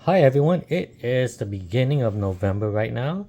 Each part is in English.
Hi everyone, it is the beginning of November right now,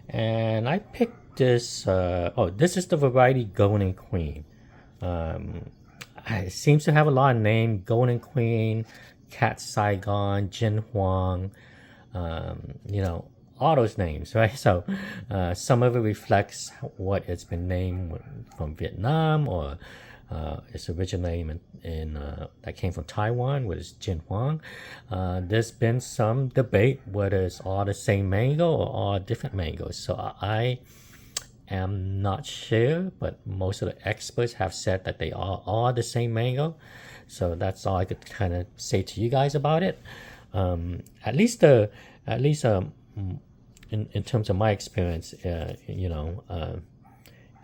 and I picked this. This is the variety Golden Queen. Um, it seems to have a lot of names: Golden Queen, Cat Saigon, Jin Huang. You know, all those names, right? So, some of it reflects what it's been named from Vietnam, or its original name in that came from Taiwan, which is Jin Huang. There's been some debate whether it's all the same mango or all different mangoes. So I am not sure, but most of the experts have said that they are all the same mango. So that's all I could kind of say to you guys about it. At least in terms of my experience,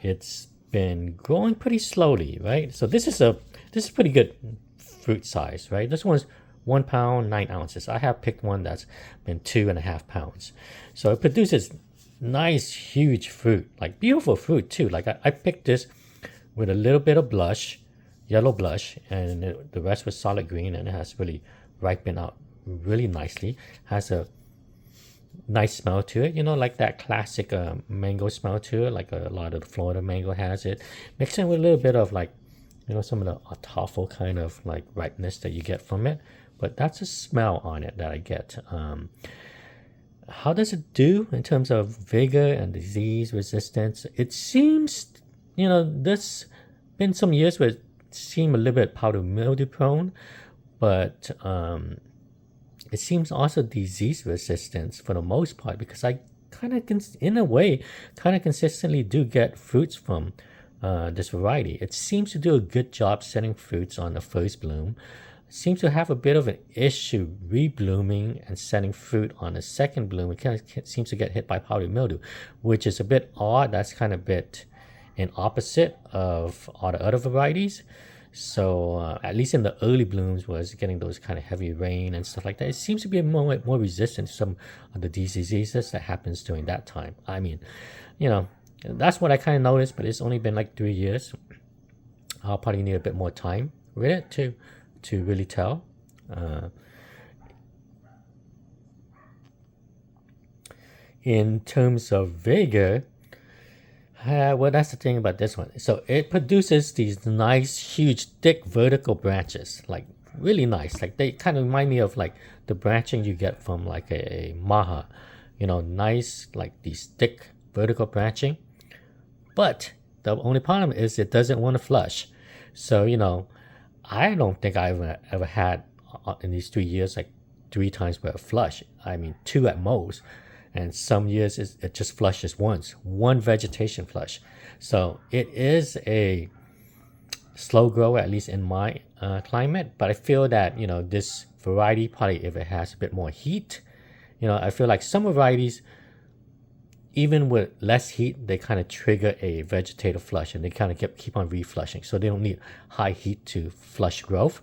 it's been growing pretty slowly, right? So this is pretty good fruit size, right? This one's 1 pound 9 ounces. I have picked one that's been 2.5 pounds, so it produces nice huge fruit, like beautiful fruit too. Like I picked this with a little bit of blush, yellow blush, and the rest was solid green, and it has really ripened out really nicely. Has a nice smell to it, like that classic mango smell to it, like a lot of the Florida mango has it. Mixed in with a little bit of like, some of the toffle kind of like ripeness that you get from it. But that's a smell on it that I get. How does it do in terms of vigor and disease resistance? It seems, there's been some years where it seemed a little bit powder mildew prone, but it seems also disease resistance for the most part, because I kind of, in a way, kind of consistently do get fruits from this variety. It seems to do a good job setting fruits on the first bloom. Seems to have a bit of an issue reblooming and setting fruit on the second bloom. It kind of seems to get hit by powdery mildew, which is a bit odd. That's kind of a bit in opposite of all the other varieties. So at least in the early blooms was getting those kind of heavy rain and stuff like that. It seems to be more resistant to some of the diseases that happens during that time. I mean, you know, that's what I kind of noticed, but it's only been like 3 years. I'll probably need a bit more time with it to really tell. Uh, in terms of vigor, well, that's the thing about this one. So it produces these nice, huge, thick vertical branches, like really nice. Like they kind of remind me of like the branching you get from like a maha, nice like these thick vertical branching. But the only problem is it doesn't want to flush. So I don't think I ever had in these 3 years like 3 times where a flush. I mean, two at most, and some years it just flushes once, one vegetation flush. So it is a slow grower, at least in my climate. But I feel that this variety probably, if it has a bit more heat, I feel like some varieties, even with less heat, they kind of trigger a vegetative flush, and they kind of keep on reflushing. So they don't need high heat to flush growth.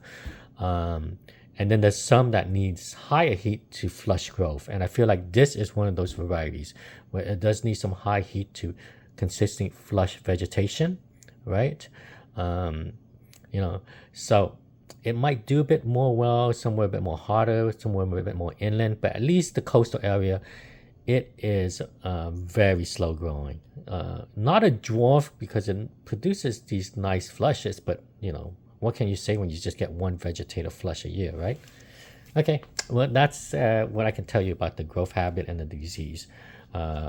And then there's some that needs higher heat to flush growth. And I feel like this is one of those varieties where it does need some high heat to consistent flush vegetation, right? Um, so it might do a bit more well somewhere a bit more harder, somewhere a bit more inland, but at least the coastal area, it is very slow growing. Not a dwarf because it produces these nice flushes, but what can you say when you just get one vegetative flush a year, right? Okay, well, that's what I can tell you about the growth habit and the disease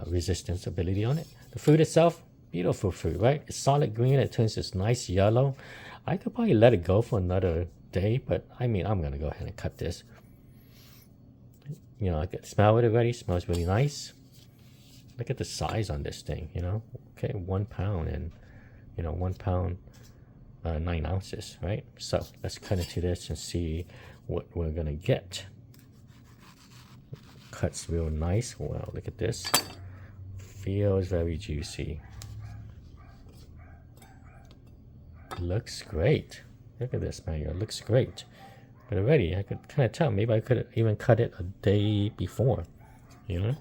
resistance ability on it. The fruit itself, beautiful fruit, right? It's solid green, it turns this nice yellow. I could probably let it go for another day, but I mean, I'm gonna go ahead and cut this. I can smell it already. Smells really nice. Look at the size on this thing. Okay, 1 pound and 1 pound 9 ounces, right? So let's cut into this and see what we're gonna get. Cuts real nice. Wow, look at this. Feels very juicy. Looks great. Look at this mango. It looks great. But already, I could kind of tell. Maybe I could even cut it a day before. You know.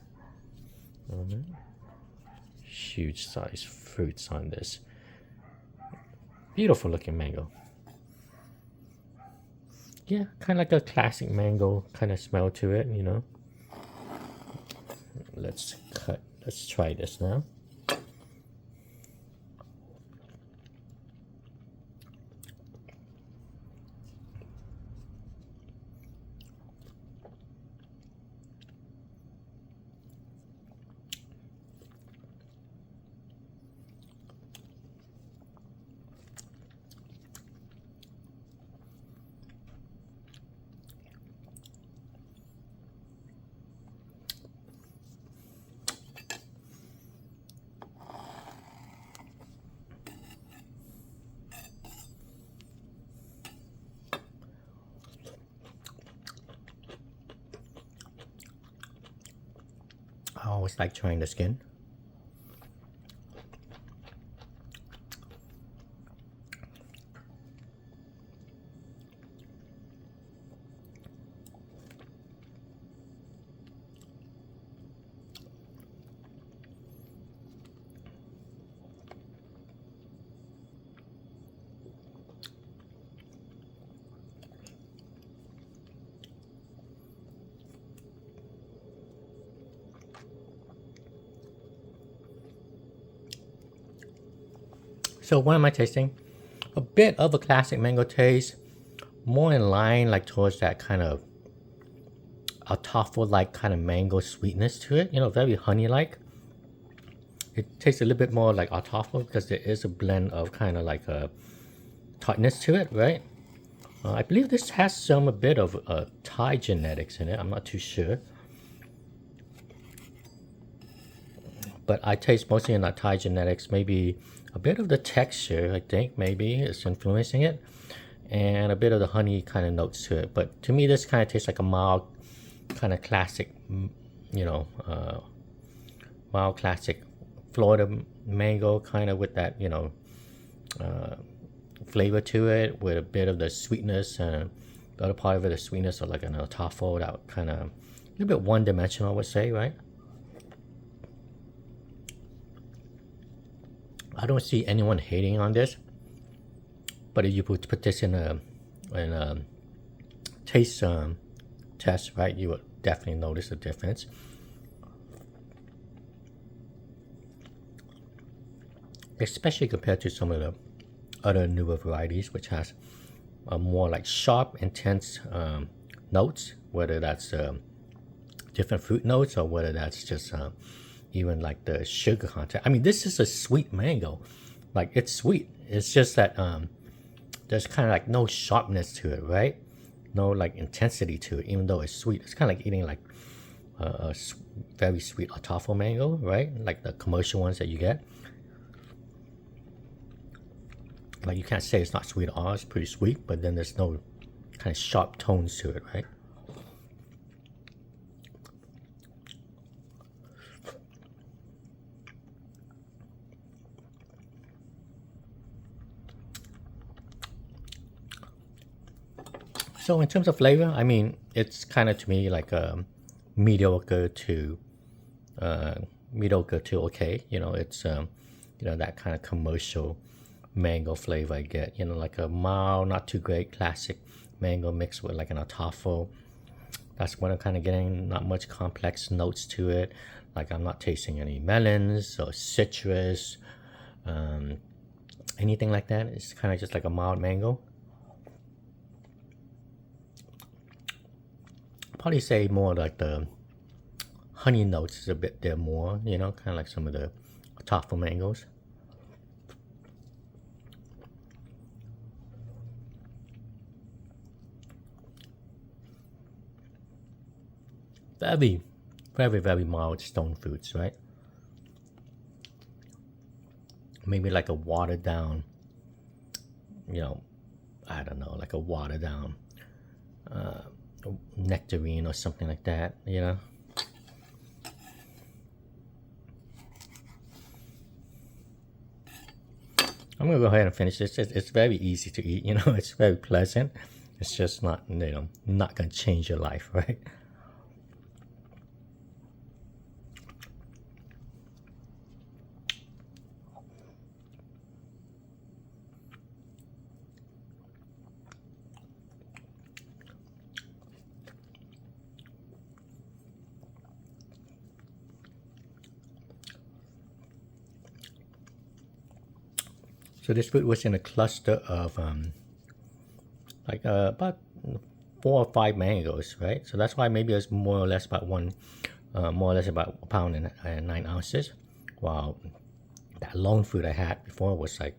Huge size fruits on this. Beautiful looking mango. Yeah, kind of like a classic mango kind of smell to it, you know. Let's try this now. I always like trying the skin. So what am I tasting? A bit of a classic mango taste, more in line like towards that kind of a like kind of mango sweetness to it. You know, very honey-like. It tastes a little bit more like alfalfa because there is a blend of kind of like a tartness to it, right? I believe this has some a bit of Thai genetics in it. I'm not too sure, but I taste mostly in that Thai genetics. Maybe a bit of the texture, I think, maybe is influencing it, and a bit of the honey kind of notes to it. But to me, this kind of tastes like a mild, kind of classic, you know, mild classic Florida mango, kind of with that, you know, flavor to it, with a bit of the sweetness and the other part of it, the sweetness of like an toffee, that kind of a little bit one-dimensional, I would say, right? I don't see anyone hating on this, but if you put this in a taste test, right, you would definitely notice a difference. Especially compared to some of the other newer varieties, which has a more like sharp, intense notes, whether that's different fruit notes or whether that's just even like the sugar content. I mean, this is a sweet mango, like it's sweet. It's just that there's kind of like no sharpness to it, right? No like intensity to it, even though it's sweet. It's kind of like eating like a very sweet toffee mango, right? Like the commercial ones that you get. Like you can't say it's not sweet at all. It's pretty sweet, but then there's no kind of sharp tones to it, right? So in terms of flavor, I mean, it's kind of to me like a mediocre to okay. You know, it's you know, that kind of commercial mango flavor I get. You know, like a mild, not too great classic mango mixed with like an toffee. That's what I'm kind of getting. Not much complex notes to it. Like I'm not tasting any melons or citrus, anything like that. It's kind of just like a mild mango. Probably say more like the honey notes is a bit there more, you know, kind of like some of the toffee mangoes. Very, very, very mild stone fruits, right? Maybe like a watered down, you know, I don't know, like a watered down nectarine or something like that, you know. I'm gonna go ahead and finish this. It's very easy to eat, you know. It's very pleasant. It's just not, you know, not gonna change your life, right? So this fruit was in a cluster of about 4 or 5 mangoes, right? So that's why maybe it's more or less about a pound and 9 ounces, while that lone fruit I had before was like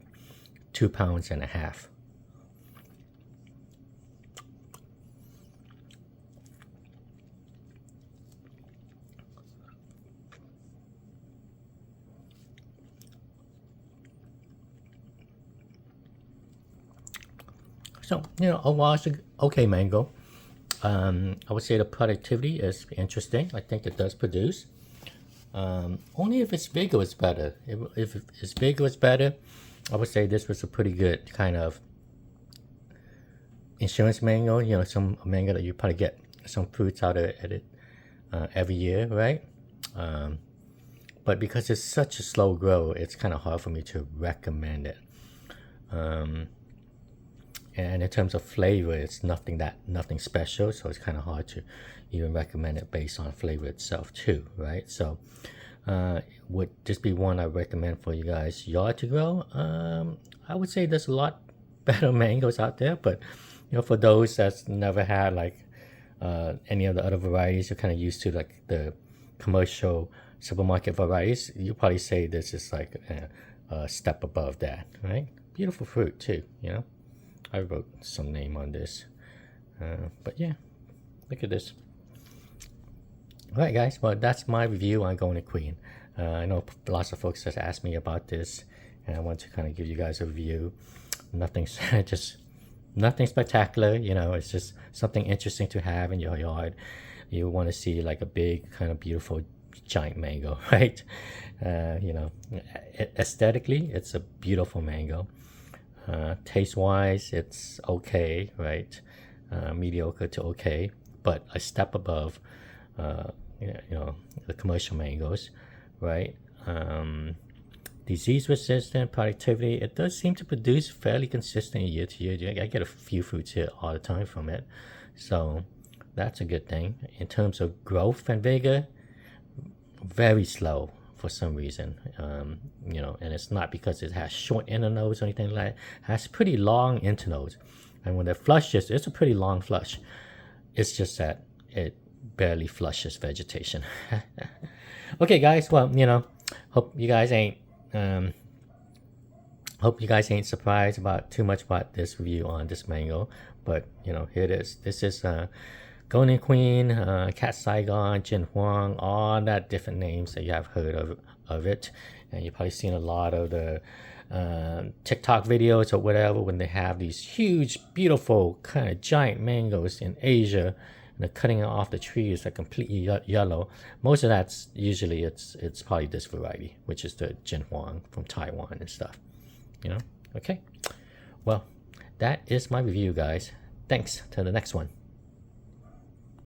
2.5 pounds. So, overall it's a okay mango. I would say the productivity is interesting. I think it does produce. Only if it's bigger, it's better. If it's bigger, it's better. I would say this was a pretty good kind of insurance mango. Some mango that you probably get some fruits out of it every year, right? But because it's such a slow grow, it's kind of hard for me to recommend it. And in terms of flavor, it's nothing special, so it's kind of hard to even recommend it based on flavor itself too, right? So would this be one I recommend for you guys yard to grow? I would say there's a lot better mangoes out there, but for those that's never had like any of the other varieties, you're kind of used to like the commercial supermarket varieties, you probably say this is like a step above that, right? Beautiful fruit too, I wrote some name on this, but yeah, look at this. All right, guys, well, that's my review on Golden Queen. I know lots of folks have asked me about this, and I want to kind of give you guys a review. Nothing spectacular, it's just something interesting to have in your yard. You want to see like a big kind of beautiful giant mango, right? Aesthetically, it's a beautiful mango. Taste wise, it's okay, right? Mediocre to okay, but a step above the commercial mangoes, right? Disease resistant, productivity, it does seem to produce fairly consistent year to year. I get a few fruits here all the time from it, so that's a good thing. In terms of growth and vigor, very slow for some reason, and it's not because it has short internodes or anything like that. It has pretty long internodes, and when it flushes, it's a pretty long flush. It's just that it barely flushes vegetation. Okay, guys, well, hope you guys ain't surprised about too much about this review on this mango, but here it is. This is Golden Queen, Cat Saigon, Jin Huang, all that different names that you have heard of it. And you've probably seen a lot of the TikTok videos or whatever when they have these huge, beautiful, kind of giant mangoes in Asia, and they're cutting it off the trees like completely yellow. Most of that's usually it's probably this variety, which is the Jin Huang from Taiwan and stuff. Okay. Well, that is my review, guys. Thanks. Till the next one.